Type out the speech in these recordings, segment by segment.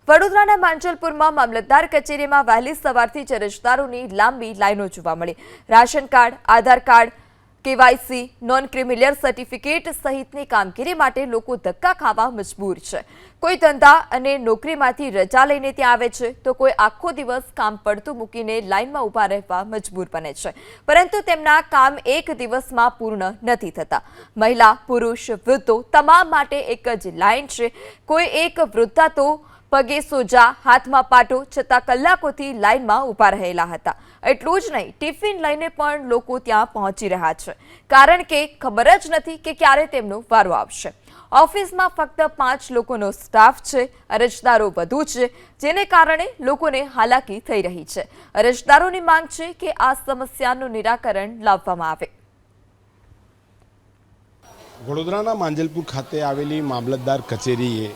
વડોદરાના માંજલપુરમાં મામલતદાર કચેરીમાં વહેલી સવારથી જ અરજદારોની લાંબી લાઈનો જોવા મળી। Ration card, Aadhaar card, KYC, non creamy layer certificate સહિતની કામગીરી માટે લોકો ધક્કા ખાવા મજબૂર છે। કોઈ ધંધા અને નોકરીમાંથી રજા લઈને ત્યાં આવે છે તો કોઈ આખો દિવસ કામ પડતું મૂકીને લાઈનમાં ઊભા રહેવા મજબૂર બને છે, પરંતુ તેમના કામ એક દિવસમાં પૂર્ણ નથી થતા। મહિલા, પુરુષ, વૃદ્ધો તમામ માટે એક જ લાઈન છે। કોઈ એક વૃદ્ધા તો પગે સોજા, હાથમાં પાટો છતાં કલાકોથી લાઈનમાં ઊભા રહેલા હતા। એટલું જ નહીં, ટિફિન લઈને પણ લોકો ત્યાં પહોંચી રહ્યા છે, કારણ કે ખબર જ નથી કે ક્યારે તેમનો વારો આવશે। ઓફિસમાં ફક્ત 5 લોકોનો સ્ટાફ છે, અરજદારો વધુ છે, જેને કારણે લોકોને હાલાકી થઈ રહી છે। અરજદારોની માંગ છે કે આ સમસ્યાનું નિરાકરણ લાવવામાં આવે। વડોદરાના માંજલપુર ખાતે આવેલી મામલતદાર કચેરીએ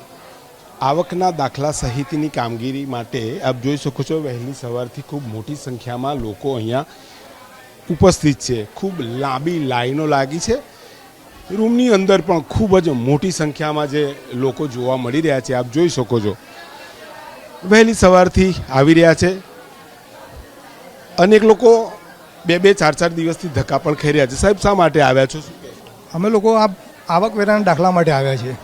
આવકના દાખલા સહિતની કામગીરી માટે આપ જોઈ શકો છો, વહેલી સવારથી ખૂબ મોટી સંખ્યામાં લોકો અહીંયા ઉપસ્થિત છે। ખૂબ લાંબી લાઈનો લાગી છે। રૂમની અંદર પણ ખૂબ જ મોટી સંખ્યામાં જે લોકો જોવા મળી રહ્યા છે, આપ જોઈ શકો છો વહેલી સવારથી આવી રહ્યા છે। અનેક લોકો 2-4 દિવસથી ધક્કા પણ ખાઈ રહ્યા છે। સાહેબ, શા માટે આવ્યા છો? અમે લોકો આ આવકવેરાના દાખલા માટે આવ્યા છીએ।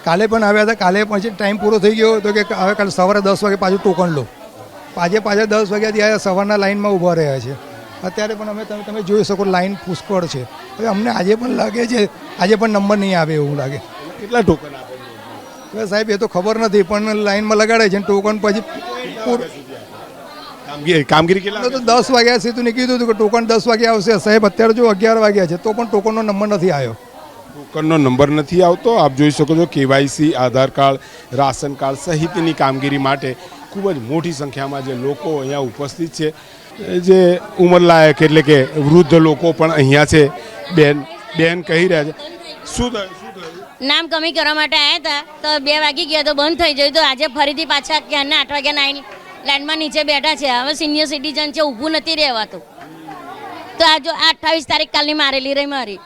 કાલે પણ આવ્યા હતા, કાલે પછી ટાઈમ પૂરો થઈ ગયો તો કે હવે કાલે સવારે 10 વાગે પાછું ટોકન લો। પાછા 10 વાગ્યાથી આ સવારના લાઈનમાં ઊભા રહ્યા છે। અત્યારે પણ અમે તમે જોઈ શકો લાઈન પુષ્કળ છે। હવે અમને આજે પણ લાગે છે આજે પણ નંબર નહીં આવે એવું લાગે। કેટલા ટોકન આપે? હવે સાહેબ એ તો ખબર નથી, પણ લાઈનમાં લગાડે છે ટોકન પછી કામગીરી કેટલા? તો 10 વાગ્યા સુધી કીધું હતું કે ટોકન 10 વાગે આવશે। સાહેબ અત્યારે જો 11 વાગ્યા છે તો પણ ટોકનનો નંબર નથી આવ્યો। ટોકનનો નંબર નથી આવતો। આપ જોઈ શકો છો કેવાયસી, આધાર કાર્ડ, રાશન કાર્ડ સહિતની કામગીરી માટે ખૂબ જ મોટી સંખ્યામાં જે લોકો અહીંયા ઉપસ્થિત છે। જે ઉંમરલાયક એટલે કે વૃદ્ધ લોકો પણ અહીંયા છે। બેન કહી રહ્યા છે, શું થયું? નામ કમી કરવા માટે આવ્યા હતા તો 2 વાગી ગયા તો બંધ થઈ ગયું, તો આજે ફરીથી પાછા ક્યારના 8 વાગ્યા લાઈનમાં નીચે બેઠા છે। હવે સિનિયર સિટીઝન છે, ઊભું નથી રહેવાતું, તો આ જો 28 તારીખ કાલની મારેલી રહી મારી।